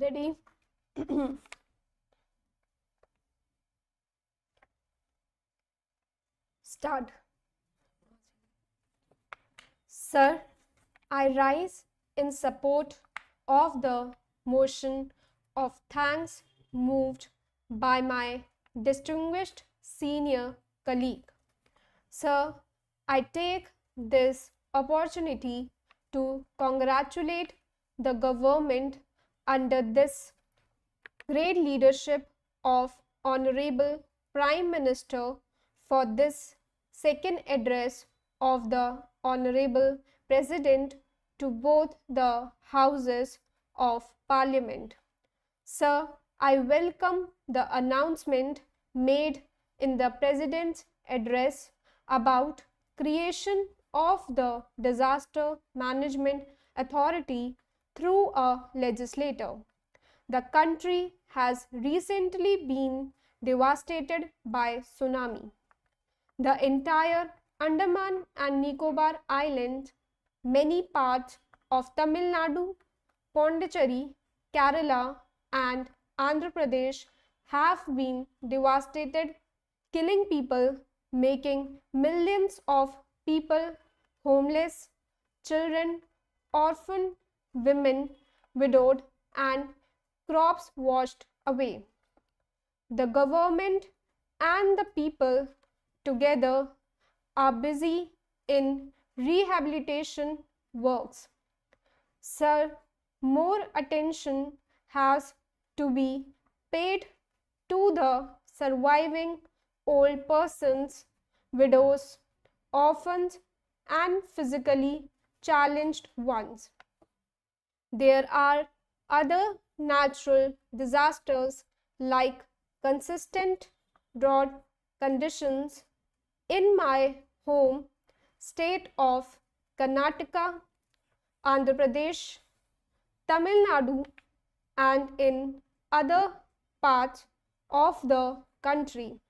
Ready? Start. Sir, I rise in support of the motion of thanks moved by my distinguished senior colleague. Sir, I take this opportunity to congratulate the government under this great leadership of Honorable Prime Minister for this second address of the Honorable President to both the Houses of Parliament. Sir, I welcome the announcement made in the President's address about creation of the Disaster Management Authority through a legislator. The country has recently been devastated by tsunami. The entire Andaman and Nicobar Islands, many parts of Tamil Nadu, Pondicherry, Kerala, and Andhra Pradesh have been devastated, killing people, making millions of people homeless, children, orphaned, women widowed, and crops washed away. The government and the people together are busy in rehabilitation works. Sir, more attention has to be paid to the surviving old persons, widows, orphans, and physically challenged ones. There are other natural disasters like consistent drought conditions in my home state of Karnataka, Andhra Pradesh, Tamil Nadu, and in other parts of the country.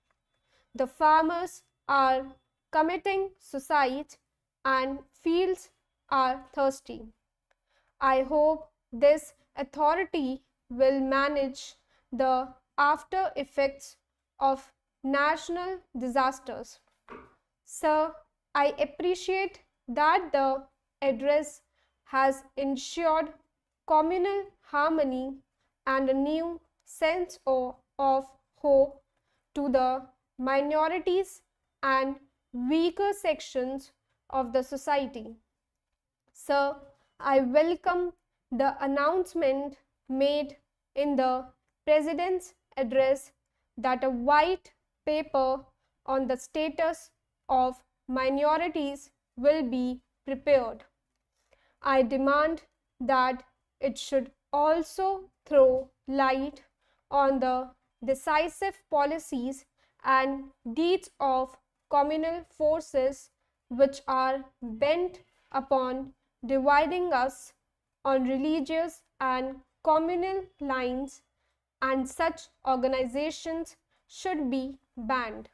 The farmers are committing suicide and fields are thirsty. I hope this authority will manage the after effects of national disasters. Sir, I appreciate that the address has ensured communal harmony and a new sense of hope to the minorities and weaker sections of the society. Sir, I welcome the announcement made in the President's address that a white paper on the status of minorities will be prepared. I demand that it should also throw light on the decisive policies and deeds of communal forces which are bent upon dividing us on religious and communal lines, and such organizations should be banned.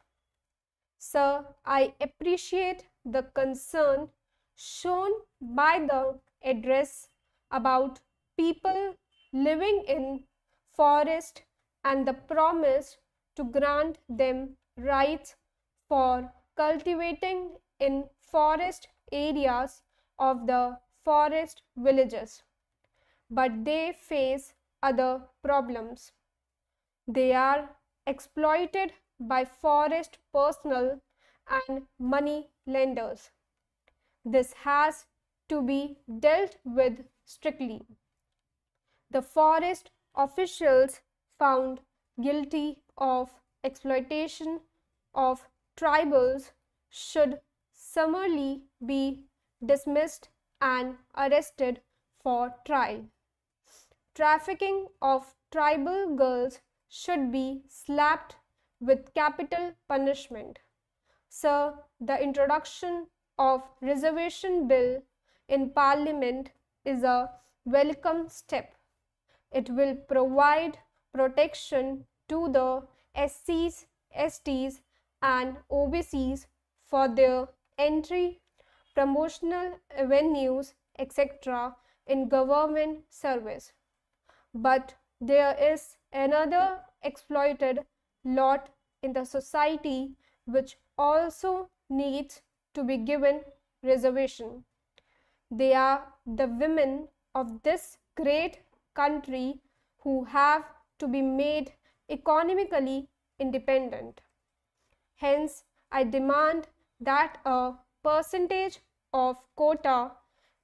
Sir, I appreciate the concern shown by the address about people living in forest and the promise to grant them rights for cultivating in forest areas of the forest villages. But they face other problems. They are exploited by forest personnel and money lenders. This has to be dealt with strictly. The forest officials found guilty of exploitation of tribals should summarily be dismissed and arrested for trial. Trafficking of tribal girls should be slapped with capital punishment. Sir, the introduction of reservation bill in Parliament is a welcome step. It will provide protection to the SCs, STs, and OBCs for their entry, promotional avenues, etc. in government service. But there is another exploited lot in the society which also needs to be given reservation. They are the women of this great country who have to be made economically independent. Hence, I demand that a percentage of quota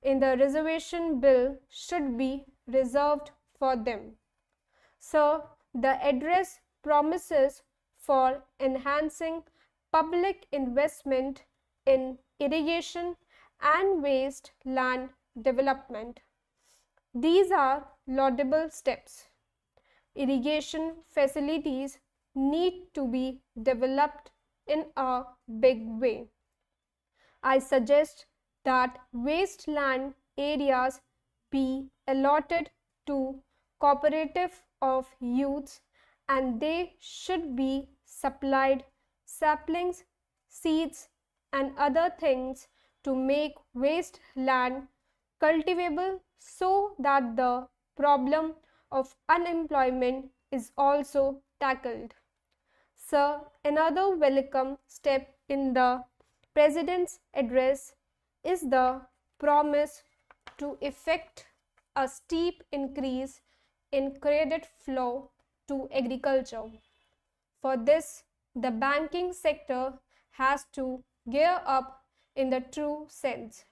in the reservation bill should be reserved for them. So, the address promises for enhancing public investment in irrigation and wasteland development. These are laudable steps. Irrigation facilities need to be developed in a big way. I suggest that wasteland areas be allotted to cooperative of youths and they should be supplied saplings, seeds and other things to make wasteland cultivable so that the problem of unemployment is also tackled. So, another welcome step in the President's address is the promise to effect a steep increase in credit flow to agriculture. For this, the banking sector has to gear up in the true sense.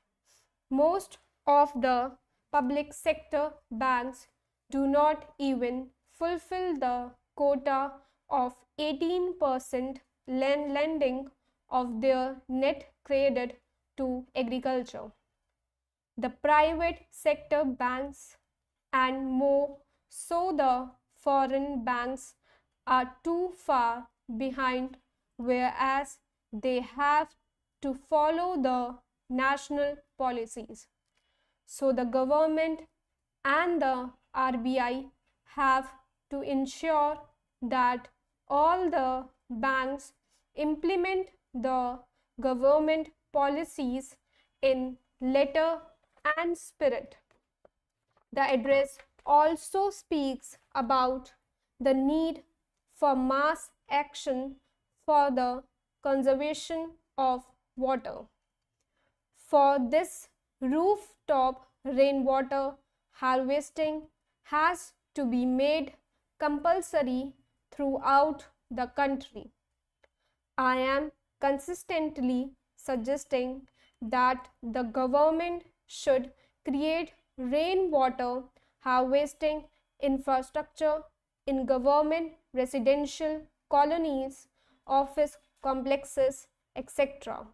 Most of the public sector banks do not even fulfill the quota of 18% lending of their net credit to agriculture. The private sector banks and more so the foreign banks are too far behind, whereas they have to follow the national policies. So the government and the RBI have to ensure that all the banks implement the government policies in letter and spirit. The address also speaks about the need for mass action for the conservation of water. For this, rooftop rainwater harvesting has to be made compulsory throughout the country. I am consistently suggesting that the government should create rainwater harvesting infrastructure in government residential colonies, office complexes, etc.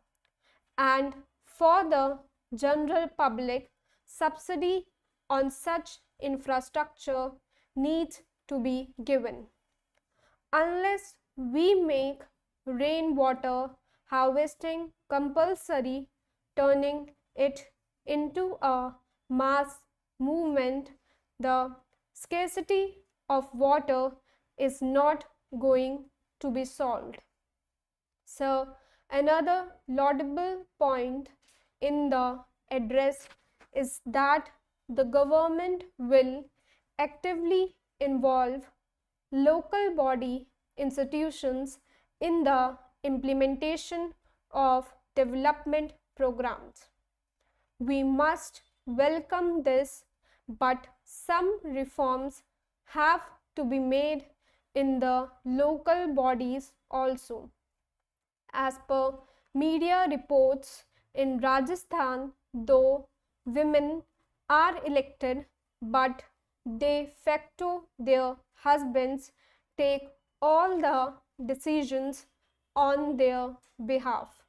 And for the general public, subsidy on such infrastructure needs to be given. Unless we make rainwater harvesting compulsory, turning it into a mass movement, the scarcity of water is not going to be solved. So, another laudable point in the address is that the government will actively involve local body institutions in the implementation of development programs. We must welcome this, but some reforms have to be made in the local bodies also. As per media reports, in Rajasthan, though women are elected, but de facto their husbands take all the decisions on their behalf.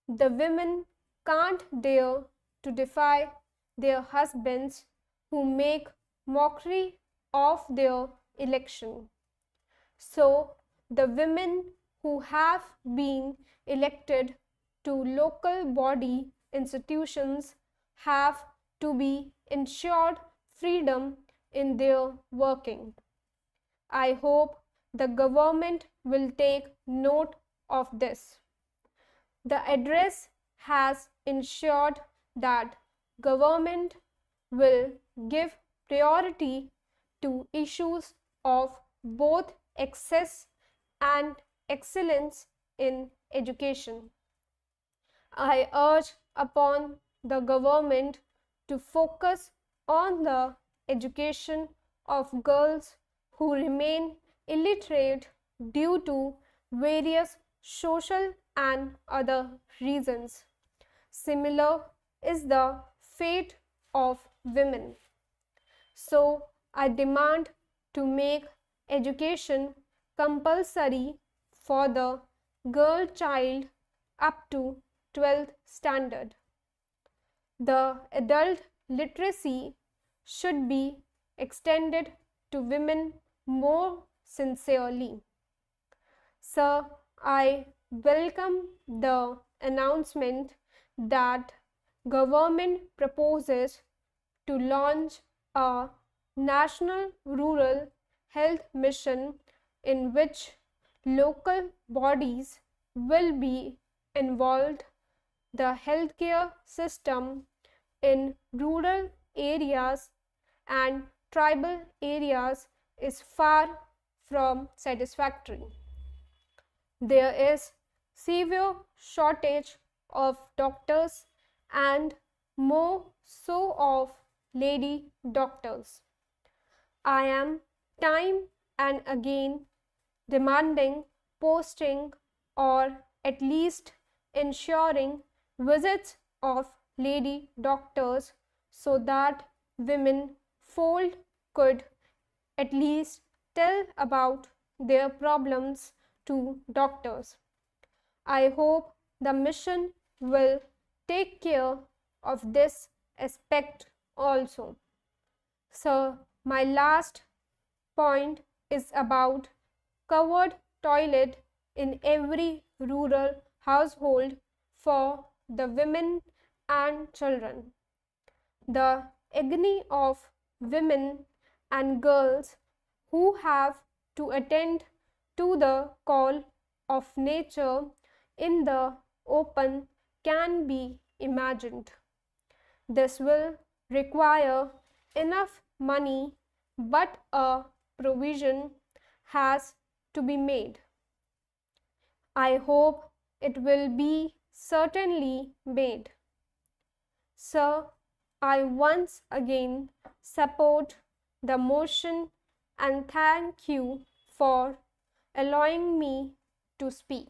The women can't dare to defy their husbands who make mockery of their election. So, the women who have been elected to local body institutions have to be ensured freedom in their working. I hope the government will take note of this. The address has ensured that government will give priority to issues of both excess and excellence in education. I urge upon the government to focus on the education of girls who remain illiterate due to various social and other reasons. Similar is the fate of women. So, I demand to make education compulsory for the girl child up to 12th standard. The adult literacy should be extended to women more sincerely. Sir, I welcome the announcement that government proposes to launch a national rural health mission in which local bodies will be involved. The healthcare system in rural areas and tribal areas is far from satisfactory. There is severe shortage of doctors and more so of lady doctors. I am time and again demanding posting or at least ensuring visits of lady doctors so that women fold could at least tell about their problems to doctors. I hope the mission will take care of this aspect also. So, my last point is about covered toilet in every rural household for the women and children. The agony of women and girls who have to attend to the call of nature in the open can be imagined. This will require enough money, but a provision has to be made. I hope it will be certainly made. Sir, I once again support the motion and thank you for allowing me to speak.